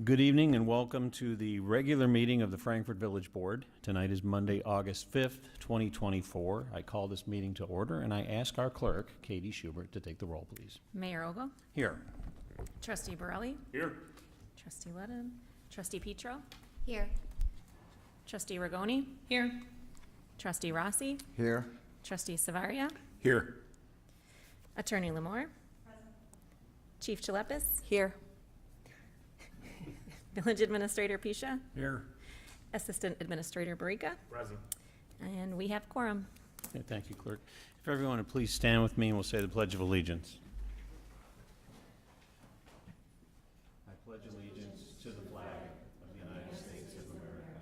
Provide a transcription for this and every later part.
Good evening and welcome to the regular meeting of the Frankfort Village Board. Tonight is Monday, August 5th, 2024. I call this meeting to order and I ask our clerk, Katie Schubert, to take the roll, please. Mayor Ogle. Here. Trustee Borelli. Here. Trustee Letton. Trustee Petro. Here. Trustee Rigoni. Here. Trustee Rossi. Here. Trustee Savaria. Here. Attorney Lamore. Chief Chalepis. Here. Village Administrator Pisha. Here. Assistant Administrator Barika. Present. And we have quorum. Okay, thank you, clerk. If everyone would please stand with me and we'll say the Pledge of Allegiance. I pledge allegiance to the flag of the United States of America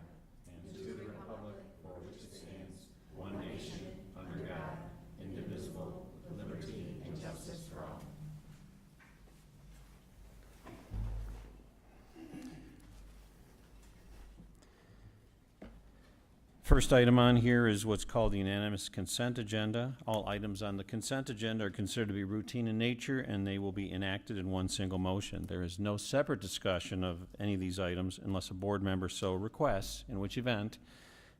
and to the republic for which it stands, one nation, under God, indivisible, with liberty and justice for all. First item on here is what's called the unanimous consent agenda. All items on the consent agenda are considered to be routine in nature and they will be enacted in one single motion. There is no separate discussion of any of these items unless a board member so requests, in which event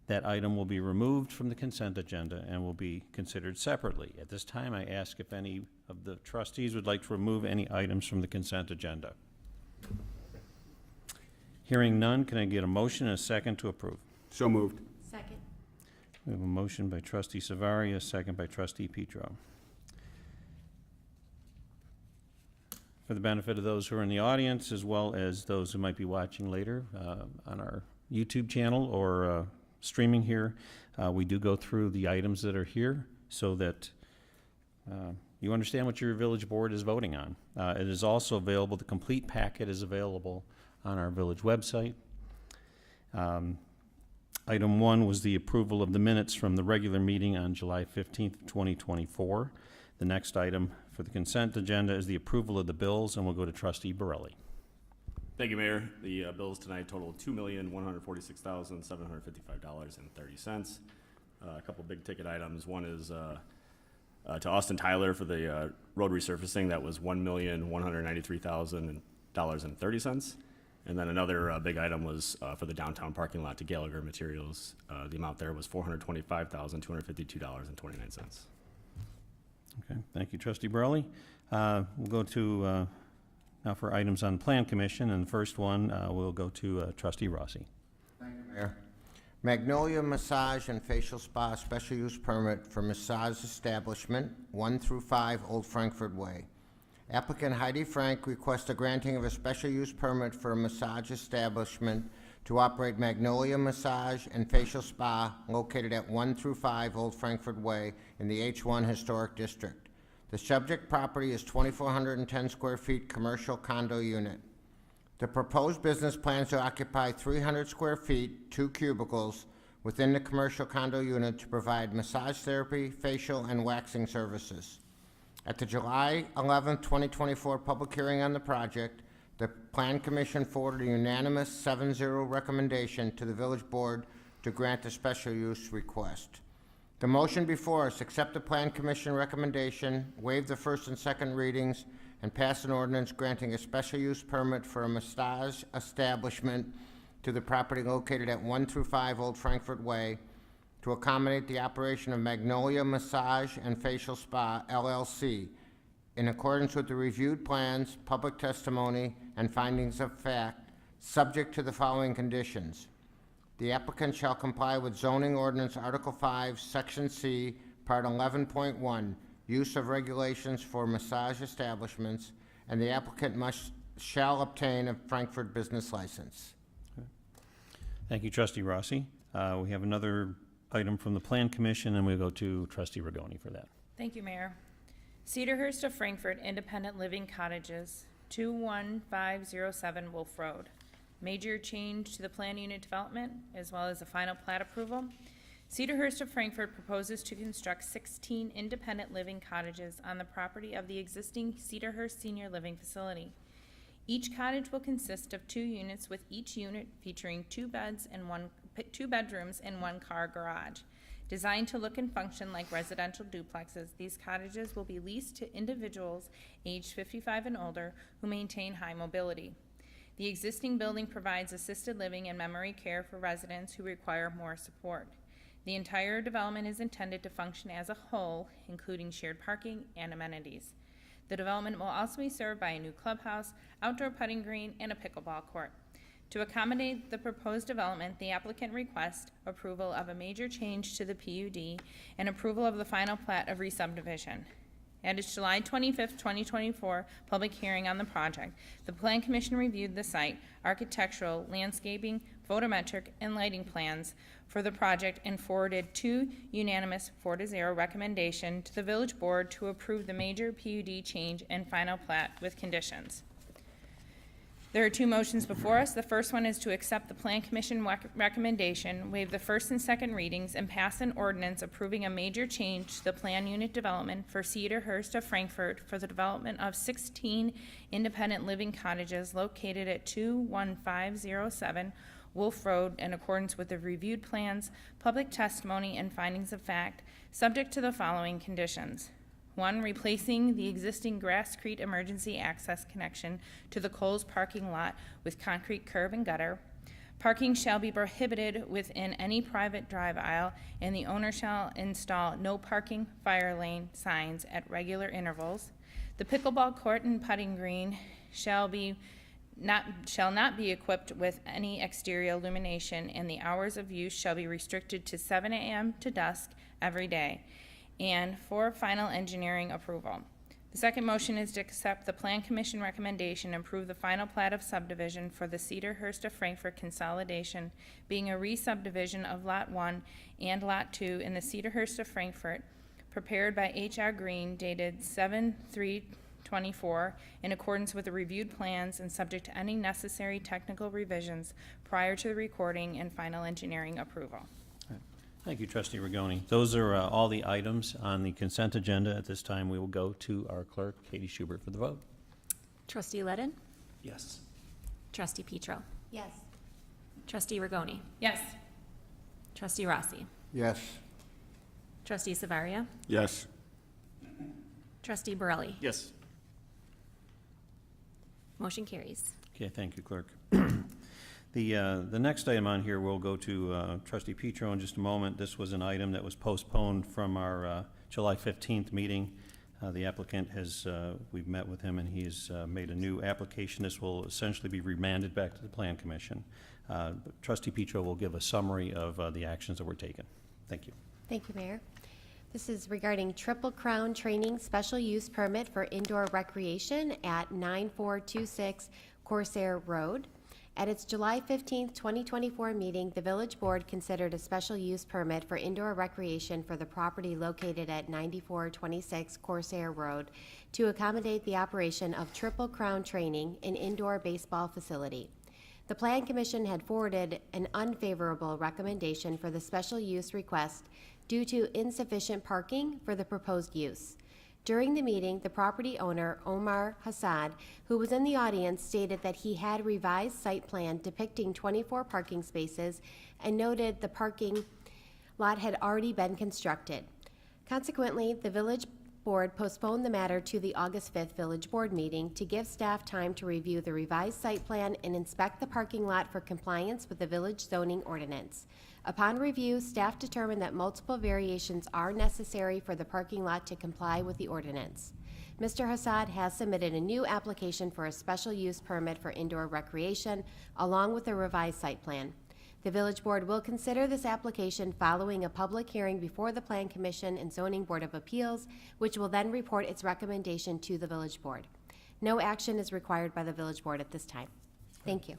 that item will be removed from the consent agenda and will be considered separately. At this time, I ask if any of the trustees would like to remove any items from the consent agenda. Hearing none, can I get a motion and a second to approve? So moved. Second. We have a motion by trustee Savaria, a second by trustee Petro. For the benefit of those who are in the audience, as well as those who might be watching later on our YouTube channel or streaming here, we do go through the items that are here so that you understand what your village board is voting on. It is also available, the complete packet is available on our village website. Item 1 was the approval of the minutes from the regular meeting on July 15th, 2024. The next item for the consent agenda is the approval of the bills, and we'll go to trustee Borelli. Thank you, Mayor. The bills tonight total $2,146,755.30. A couple big ticket items. One is to Austin Tyler for the road resurfacing. That was $1,193,000.30. And then another big item was for the downtown parking lot to Gallagher Materials. The amount there was $425,252.29. Okay, thank you, trustee Borelli. We'll go to now for items on Plan Commission, and the first one we'll go to trustee Rossi. Thank you, Mayor. Magnolia Massage and Facial Spa Special Use Permit for Massage Establishment, 1 through 5 Old Frankfort Way. Applicant Heidi Frank requests a granting of a special use permit for a massage establishment to operate Magnolia Massage and Facial Spa located at 1 through 5 Old Frankfort Way in the H1 Historic District. The subject property is 2,410 square feet commercial condo unit. The proposed business plans to occupy 300 square feet, 2 cubicles, within the commercial condo unit to provide massage therapy, facial, and waxing services. At the July 11, 2024 public hearing on the project, the Plan Commission forwarded a unanimous 7-0 recommendation to the Village Board to grant the special use request. The motion before us: accept the Plan Commission recommendation, waive the first and second readings, and pass an ordinance granting a special use permit for a massage establishment to the property located at 1 through 5 Old Frankfort Way to accommodate the operation of Magnolia Massage and Facial Spa, LLC, in accordance with the reviewed plans, public testimony, and findings of fact, subject to the following conditions. The applicant shall comply with zoning ordinance Article 5, Section C, Part 11.1, use of regulations for massage establishments, and the applicant shall obtain a Frankfort business license. Okay. Thank you, trustee Rossi. We have another item from the Plan Commission, and we'll go to trustee Rigoni for that. Thank you, Mayor. Cedarhurst of Frankfort Independent Living Cottages, 21507 Wolf Road. Major change to the plan unit development, as well as a final plat approval. Cedarhurst of Frankfort proposes to construct 16 independent living cottages on the property of the existing Cedarhurst Senior Living Facility. Each cottage will consist of 2 units, with each unit featuring 2 bedrooms and 1 car garage. Designed to look and function like residential duplexes, these cottages will be leased to individuals aged 55 and older who maintain high mobility. The existing building provides assisted living and memory care for residents who require more support. The entire development is intended to function as a whole, including shared parking and amenities. The development will also be served by a new clubhouse, outdoor putting green, and a pickleball court. To accommodate the proposed development, the applicant requests approval of a major change to the PUD and approval of the final plat of re-subdivision. At its July 25th, 2024 public hearing on the project, the Plan Commission reviewed the site, architectural, landscaping, photometric, and lighting plans for the project and forwarded two unanimous 4-0 recommendation to the Village Board to approve the major PUD change and final plat with conditions. There are two motions before us. The first one is to accept the Plan Commission recommendation, waive the first and second readings, and pass an ordinance approving a major change to the plan unit development for Cedarhurst of Frankfort for the development of 16 independent living cottages located at 21507 Wolf Road in accordance with the reviewed plans, public testimony, and findings of fact, subject to the following conditions. 1, replacing the existing Grasscrete emergency access connection to the Coles parking lot with concrete curb and gutter. Parking shall be prohibited within any private drive aisle, and the owner shall install no parking fire lane signs at regular intervals. The pickleball court and putting green shall not be equipped with any exterior illumination, and the hours of use shall be restricted to 7 a.m. to dusk every day. And for final engineering approval. The second motion is to accept the Plan Commission recommendation and approve the final plat of subdivision for the Cedarhurst of Frankfort consolidation, being a re-subdivision of Lot 1 and Lot 2 in the Cedarhurst of Frankfort, prepared by H.R. Green, dated 7/3/24, in accordance with the reviewed plans and subject to any necessary technical revisions prior to the recording and final engineering approval. Thank you, Trustee Rigoni. Those are all the items on the consent agenda. At this time, we will go to our clerk, Katie Schubert, for the vote. Trustee Ledden? Yes. Trustee Petro? Yes. Trustee Rigoni? Yes. Trustee Rossi? Yes. Trustee Savaria? Yes. Trustee Borelli? Yes. Motion carries. Okay, thank you, clerk. The next item on here, we'll go to Trustee Petro in just a moment. This was an item that was postponed from our July 15th meeting. The applicant has, we've met with him, and he's made a new application. This will essentially be remanded back to the Plan Commission. Trustee Petro will give a summary of the actions that were taken. Thank you. Thank you, Mayor. This is regarding Triple Crown Training Special Use Permit for Indoor Recreation at 9426 Corsair Road. At its July 15th, 2024 meeting, the Village Board considered a special use permit for indoor recreation for the property located at 9426 Corsair Road to accommodate the operation of Triple Crown Training, an indoor baseball facility. The Plan Commission had forwarded an unfavorable recommendation for the special use request due to insufficient parking for the proposed use. During the meeting, the property owner, Omar Hassad, who was in the audience, stated that he had revised site plan depicting 24 parking spaces and noted the parking lot had already been constructed. Consequently, the Village Board postponed the matter to the August 5th Village Board meeting to give staff time to review the revised site plan and inspect the parking lot for compliance with the village zoning ordinance. Upon review, staff determined that multiple variations are necessary for the parking lot to comply with the ordinance. Mr. Hassad has submitted a new application for a special use permit for indoor recreation, along with a revised site plan. The Village Board will consider this application following a public hearing before the Plan Commission and Zoning Board of Appeals, which will then report its recommendation to the Village Board. No action is required by the Village Board at this time. Thank you.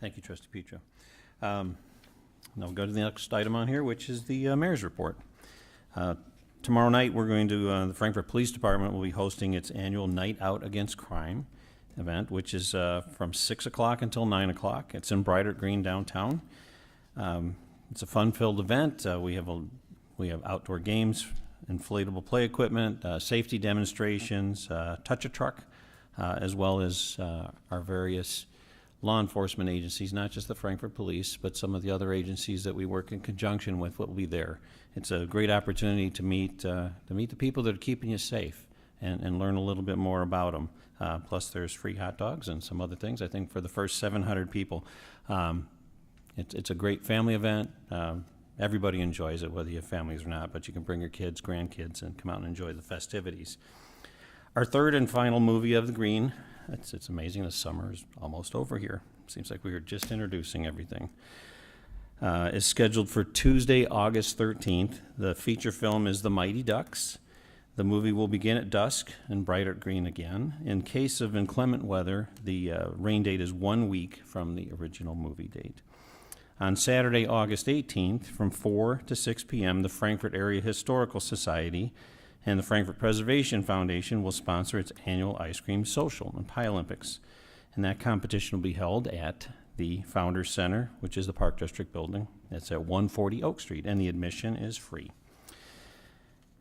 Thank you, Trustee Petro. Now we'll go to the next item on here, which is the mayor's report. Tomorrow night, we're going to, the Frankfort Police Department will be hosting its annual Night Out Against Crime event, which is from 6 o'clock until 9 o'clock. It's in Brighter Green downtown. It's a fun-filled event. We have outdoor games, inflatable play equipment, safety demonstrations, touch-a-truck, as well as our various law enforcement agencies, not just the Frankfort Police, but some of the other agencies that we work in conjunction with will be there. It's a great opportunity to meet the people that are keeping you safe. and learn a little bit more about them. Plus, there's free hot dogs and some other things, I think, for the first 700 people. It's a great family event. Everybody enjoys it, whether you have families or not, but you can bring your kids, grandkids, and come out and enjoy the festivities. Our third and final movie of the Green, it's amazing, the summer is almost over here. Seems like we were just introducing everything. Is scheduled for Tuesday, August 13th. The feature film is The Mighty Ducks. The movie will begin at dusk and bright at green again. In case of inclement weather, the rain date is 1 week from the original movie date. On Saturday, August 18th, from 4 to 6 p.m., the Frankfort Area Historical Society and the Frankfort Preservation Foundation will sponsor its annual ice cream social and Pie Olympics. And that competition will be held at the Founders Center, which is the Park District building. It's at 140 Oak Street, and the admission is free.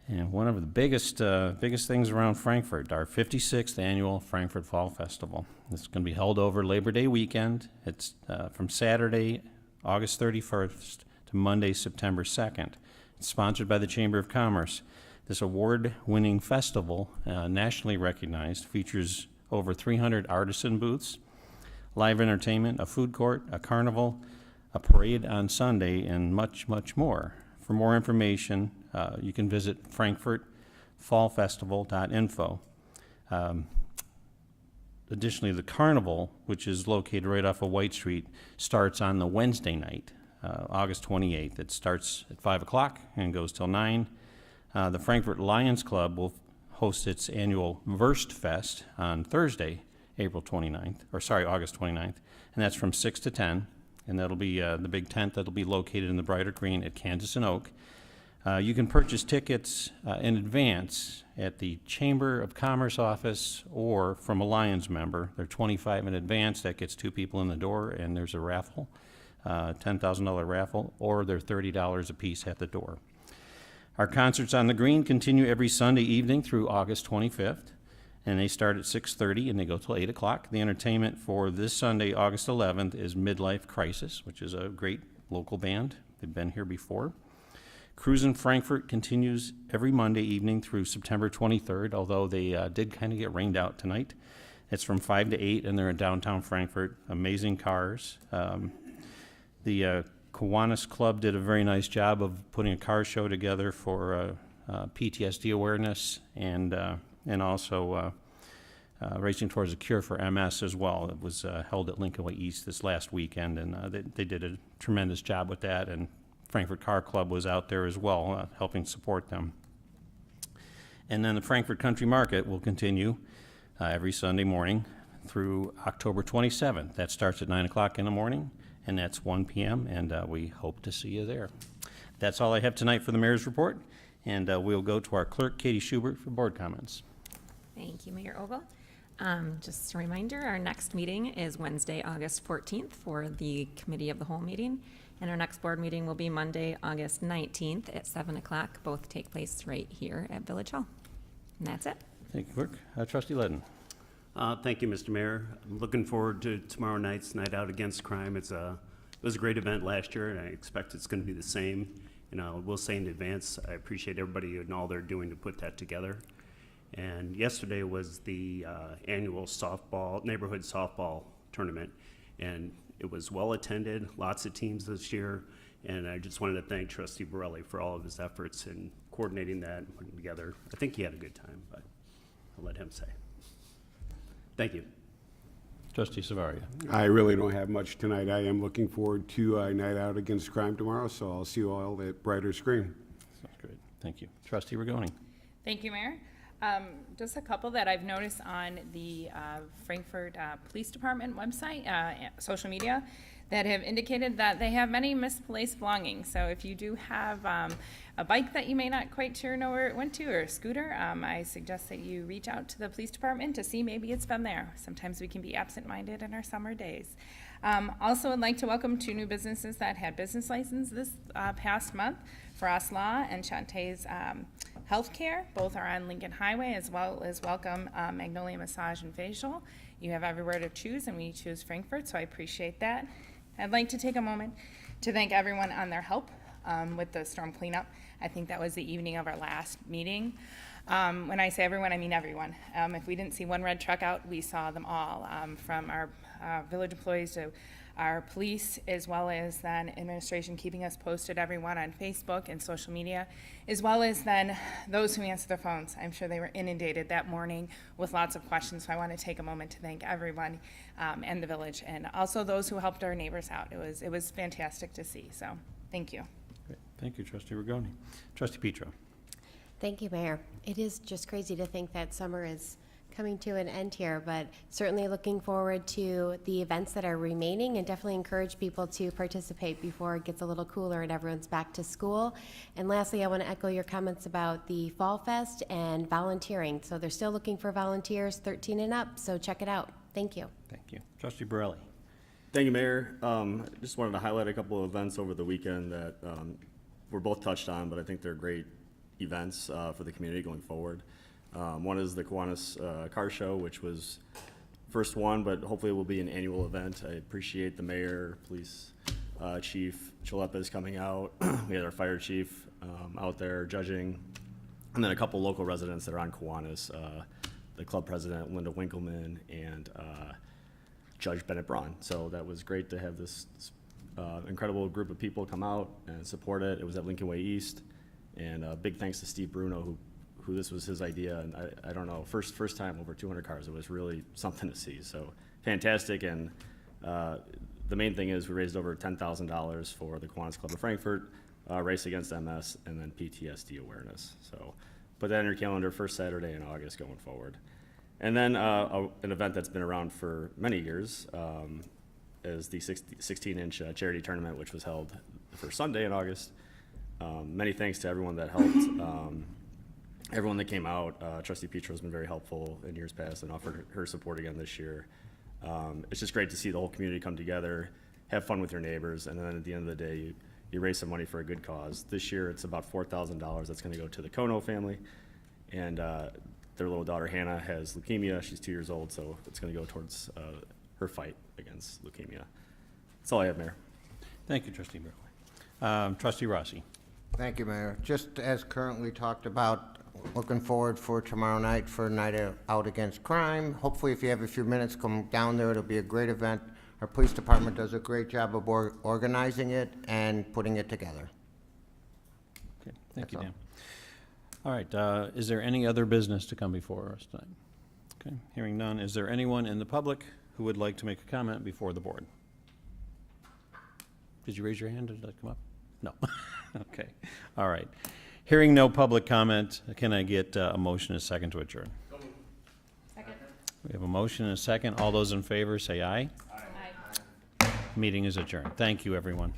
And one of the biggest things around Frankfort, our 56th annual Frankfort Fall Festival. It's going to be held over Labor Day weekend. It's from Saturday, August 31st to Monday, September 2nd. It's sponsored by the Chamber of Commerce. This award-winning festival, nationally recognized, features over 300 artisan booths, live entertainment, a food court, a carnival, a parade on Sunday, and much, much more. For more information, you can visit frankfortfallfestival.info. Additionally, the carnival, which is located right off of White Street, starts on the Wednesday night, August 28th. It starts at 5 o'clock and goes till 9. The Frankfort Lions Club will host its annual Verst Fest on Thursday, August 29th, and that's from 6 to 10, and that'll be the big tent that'll be located in the Brighter Green at Kansas and Oak. You can purchase tickets in advance at the Chamber of Commerce office or from a Lions member. They're $25 in advance. That gets 2 people in the door, and there's a raffle, $10,000 raffle, or they're $30 a piece at the door. Our concerts on the Green continue every Sunday evening through August 25th, and they start at 6:30 and they go till 8 o'clock. The entertainment for this Sunday, August 11th, is Midlife Crisis, which is a great local band. They've been here before. Cruise in Frankfort continues every Monday evening through September 23rd, although they did kind of get rained out tonight. It's from 5 to 8, and they're in downtown Frankfort. Amazing cars. The Kiwanis Club did a very nice job of putting a car show together for PTSD awareness and also racing towards a cure for MS as well. It was held at Lincoln Way East this last weekend, and they did a tremendous job with that, and Frankfort Car Club was out there as well, helping support them. And then the Frankfort Country Market will continue every Sunday morning through October 27th. That starts at 9 o'clock in the morning, and that's 1 p.m., and we hope to see you there. That's all I have tonight for the mayor's report, and we'll go to our clerk, Katie Schubert, for board comments. Thank you, Mayor Ogle. Just a reminder, our next meeting is Wednesday, August 14th for the Committee of the Whole meeting, and our next board meeting will be Monday, August 19th at 7 o'clock. Both take place right here at Village Hall. And that's it. Thank you, clerk. Trustee Ledden. Thank you, Mr. Mayor. I'm looking forward to tomorrow night's Night Out Against Crime. It was a great event last year, and I expect it's going to be the same. And I will say in advance, I appreciate everybody and all they're doing to put that together. And yesterday was the annual neighborhood softball tournament, and it was well attended, lots of teams this year, and I just wanted to thank Trustee Borelli for all of his efforts in coordinating that and putting it together. I think he had a good time, but I'll let him say. Thank you. Trustee Savaria. I really don't have much tonight. I am looking forward to a Night Out Against Crime tomorrow, so I'll see you all at Brighter Screen. Sounds great. Thank you. Trustee Rigoni. Thank you, Mayor. Just a couple that I've noticed on the Frankfort Police Department website, social media, that have indicated that they have many misplaced belongings. So if you do have a bike that you may not quite sure know where it went to, or a scooter, I suggest that you reach out to the police department to see maybe it's been there. Sometimes we can be absent-minded in our summer days. Also, I'd like to welcome 2 new businesses that had business license this past month, Frost Law and Shantae's Healthcare. Both are on Lincoln Highway, as well as welcome Magnolia Massage and Facial. You have everywhere to choose, and we choose Frankfort, so I appreciate that. I'd like to take a moment to thank everyone on their help with the storm cleanup. I think that was the evening of our last meeting. When I say everyone, I mean everyone. If we didn't see one red truck out, we saw them all, from our village employees to our police, as well as then administration keeping us posted, everyone on Facebook and social media, as well as then those who answer the phones. I'm sure they were inundated that morning with lots of questions, so I want to take a moment to thank everyone and the village, and also those who helped our neighbors out. It was fantastic to see, so thank you. Great. Thank you, Trustee Rigoni. Trustee Petro. Thank you, Mayor. It is just crazy to think that summer is coming to an end here, but certainly looking forward to the events that are remaining, and definitely encourage people to participate before it gets a little cooler and everyone's back to school. And lastly, I want to echo your comments about the Fall Fest and volunteering. So they're still looking for volunteers 13 and up, so check it out. Thank you. Thank you. Trustee Borelli. Thank you, Mayor. Just wanted to highlight a couple of events over the weekend that were both touched on, but I think they're great events for the community going forward. One is the Kiwanis Car Show, which was first one, but hopefully it will be an annual event. I appreciate the mayor, police chief Chalepa is coming out. We had our fire chief out there judging, and then a couple local residents that are on Kiwanis, the club president Linda Winkleman and Judge Bennett Braun. So that was great to have this incredible group of people come out and support it. It was at Lincoln Way East, and big thanks to Steve Bruno, who this was his idea, and I don't know, first time over 200 cars. It was really something to see. So fantastic, and the main thing is we raised over $10,000 for the Kiwanis Club of Frankfort, Race Against MS, and then PTSD awareness. So put that in your calendar, first Saturday in August going forward. And then an event that's been around for many years is the 16-inch charity tournament, which was held the first Sunday in August. Many thanks to everyone that helped. Everyone that came out. Trustee Petro has been very helpful in years past and offered her support again this year. It's just great to see the whole community come together, have fun with your neighbors, and then at the end of the day, you raise some money for a good cause. This year, it's about $4,000 that's going to go to the Kono family, and their little daughter Hannah has leukemia. She's 2 years old, so it's going to go towards her fight against leukemia. That's all I have, Mayor. Thank you, Trustee Borelli. Trustee Rossi. Thank you, Mayor. Just as currently talked about, looking forward for tomorrow night for Night Out Against Crime. Hopefully, if you have a few minutes, come down there. It'll be a great event. Our police department does a great job of organizing it and putting it together. Okay, thank That's you, all. Dan. All right, is there any other business to come before us tonight? Okay, hearing none. Is there anyone in the public who would like to make a comment before the board? Did you raise your hand? Did that come up? No. Okay, all right. Hearing no public comment, can I get a motion and a second to adjourn? Second. We have a motion and a second. All those in favor say aye. Aye. Meeting is adjourned. Thank you, everyone.